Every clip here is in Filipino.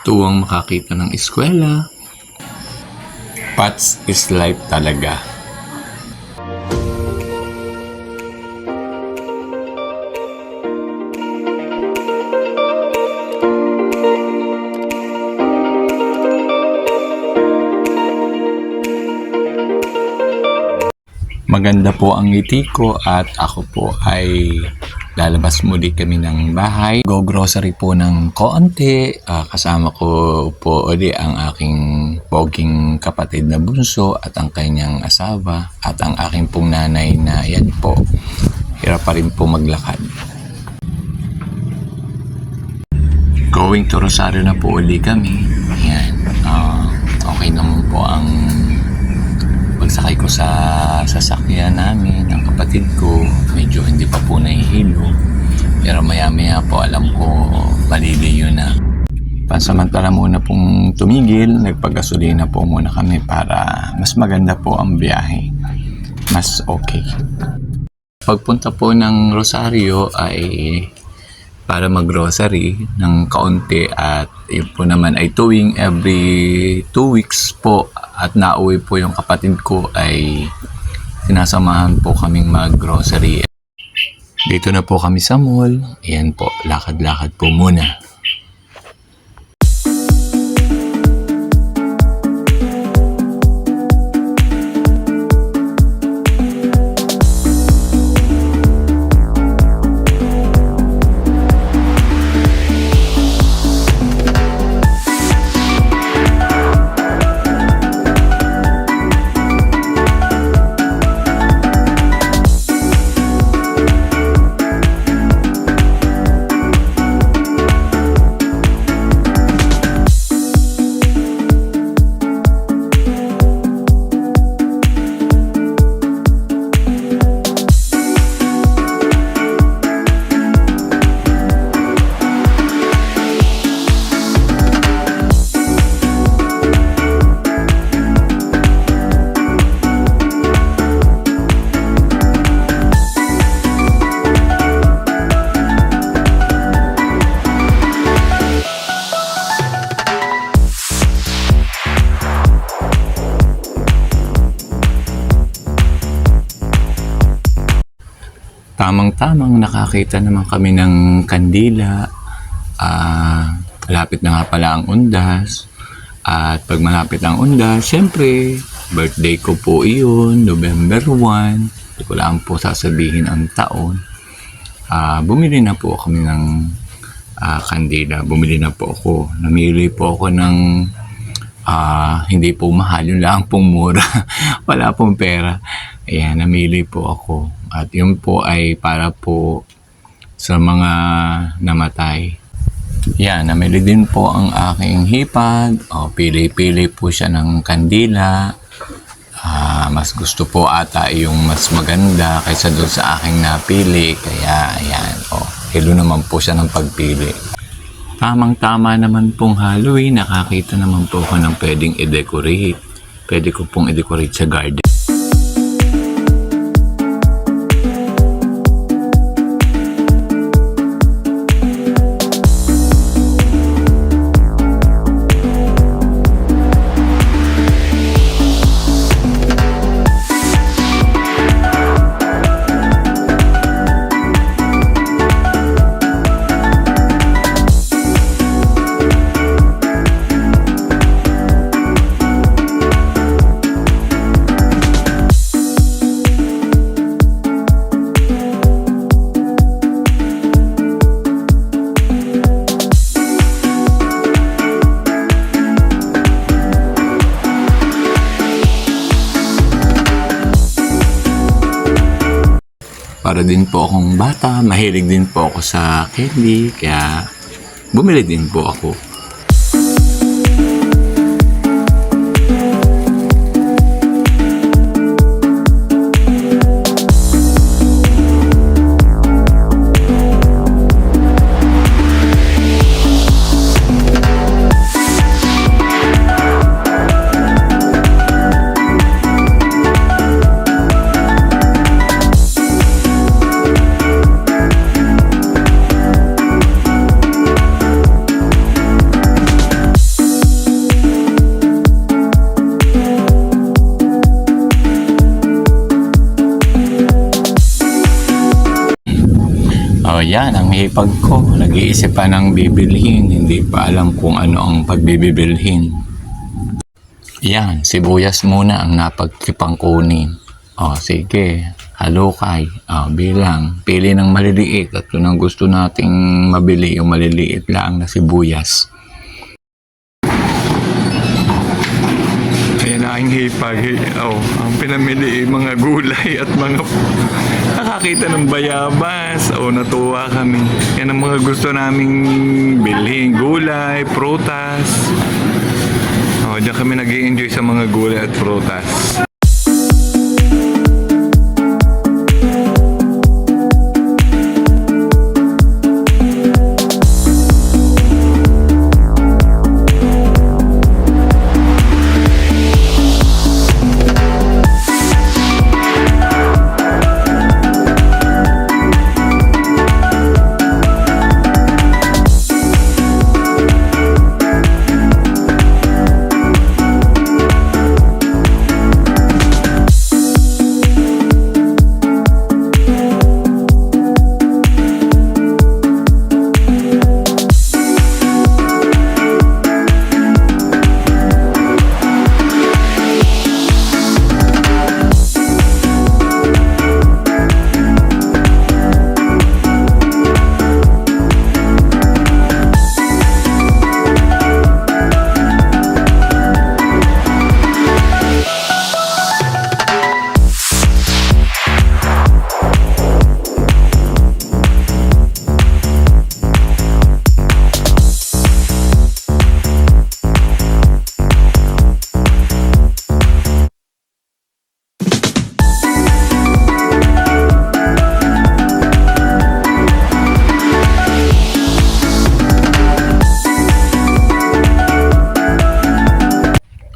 tuwang makakita ng eskwela. Pats is life talaga. Maganda po ang ngiti ko at ako po ay lalabas muli kami ng bahay. Go grocery po ng konti. Kasama ko po uli ang aking poging kapatid na bunso at ang kanyang asawa at ang aking pong nanay na yan po. Hirap pa rin po maglakad. Going to Rosario na po uli kami. Yan. Okay naman po ang pagsakay ko sa sasakyan namin ng kapatid ko. Medyo hindi pa po nahihilo, pero maya po alam ko maliliyo na. Pansamantala muna pong tumigil, nagpagasolina po muna kami para mas maganda po ang biyahe, mas okay. Pagpunta po ng Rosario ay para mag-grocery ng kaunti at yun po naman ay tuwing every 2 weeks po at nauwi po yung kapatid ko ay sinasamahan po kaming mag-grocery. Dito na po kami sa mall. Ayan po, lakad-lakad po muna. Tamang-tamang nakakita naman kami ng kandila. Malapit na nga pala ang undas. At pag malapit ang undas, syempre, birthday ko po iyon, November 1. Hindi ko lang po sasabihin ang taon. Bumili na po kami ng kandila. Bumili na po ako. Namili po ako ng hindi po mahal, yun lang pong mura. Wala pong pera. Ayan, namili po ako. At yun po ay para po sa mga namatay. Yan, namili din po ang aking hipag. Pili-pili po siya ng kandila. Mas gusto po ata yung mas maganda kaysa doon sa aking napili. Kaya, ayan. Hilo naman po siya ng pagpili. Tamang-tama naman pong Halloween. Nakakita naman po ako ng pwedeng i-decorate. Pwede ko pong i-decorate sa garden. Para din po akong bata, mahilig din po ako sa candy, kaya bumili din po ako. yan, ang hipag ko. Nag-iisip pa ng bibilhin. Hindi pa alam kung ano ang pagbibilhin. Yan, sibuyas muna ang napagkipang kunin. O, sige. Halukay. O, bilang. Pili ng maliliit. At kung ang gusto nating mabili, yung maliliit lang na sibuyas. Ayan ang hipag. Oh, ang pinamili mga gulay at mga nakakita ng bayabas. Oh, natuwa kami. Yan ang mga gusto naming bilhin. Gulay, prutas. Oh, diyan kami nag-i-enjoy sa mga gulay at prutas.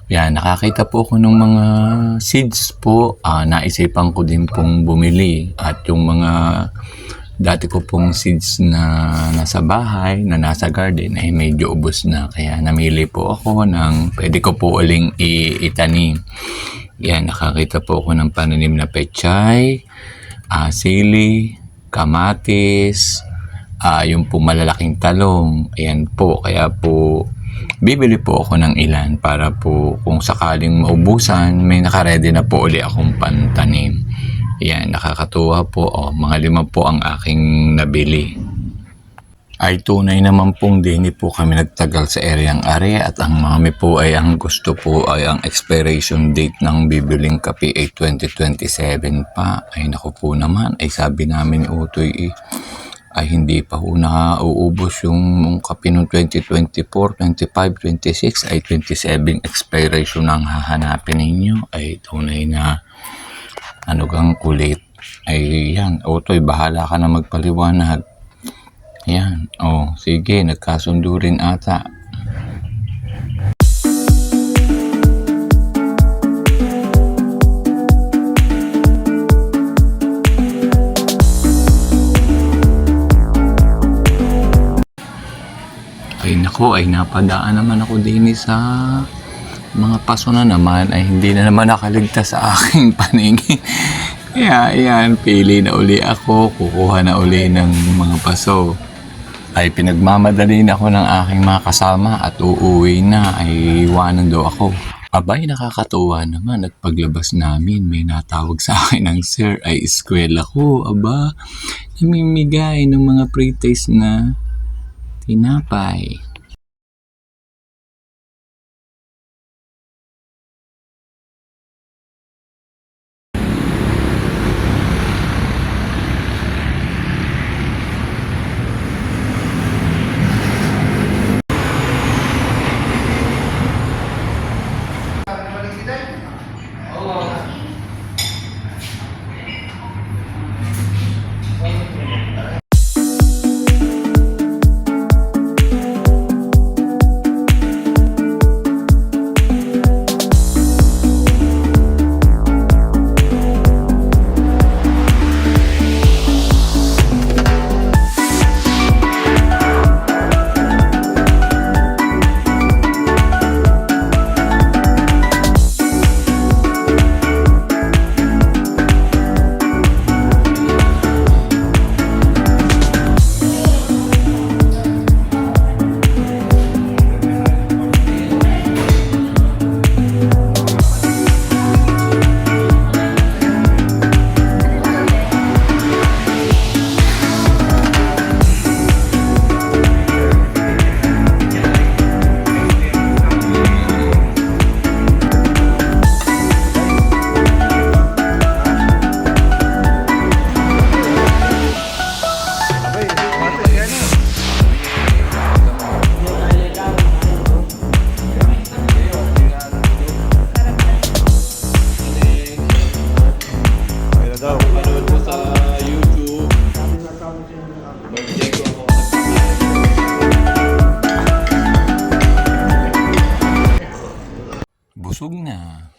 Yan, nakakita po ako ng mga seeds po. Naisipan ko din pong bumili. At yung mga dati ko pong seeds na nasa bahay, na nasa garden, ay medyo ubos na. Kaya namili po ako ng pwede ko po uling itanim. Yan, nakakita po ako ng pananim na pechay, sili, kamatis, yung po malalaking talong. Ayan po, kaya po bibili po ako ng ilan para po kung sakaling maubusan, may nakaredy na po uli akong pantanim. Yan, nakakatuwa po. Mga 5 po ang aking nabili. Ay tunay naman pong din po kami nagtagal sa areang are at ang mami po ay ang gusto po ay ang expiration date ng bibiling kape ay 2027 pa. Ay naku po naman, ay sabi namin ni Utoy ay hindi pa po nauubos yung kape noong 2024, 25, 26 ay 27 expiration ang hahanapin ninyo. Ay tunay na ano gang kulit. Ay yan, Utoy, bahala ka na magpaliwanag. Yan, sige, nagkasundo rin ata. Ay nako, ay napadaan naman ako din sa mga paso na naman, ay hindi na naman nakaligtas sa aking paningin. Kaya yan, pili na uli ako, kukuha na uli ng mga paso. Ay pinagmamadali na ako ng aking mga kasama at uuwi na, ay iwanan daw ako. Abay, nakakatuwa naman at paglabas namin, may natawag sa akin ng sir, ay eskwela ko. Aba, namimigay ng mga pre-taste na tinapay. busog na.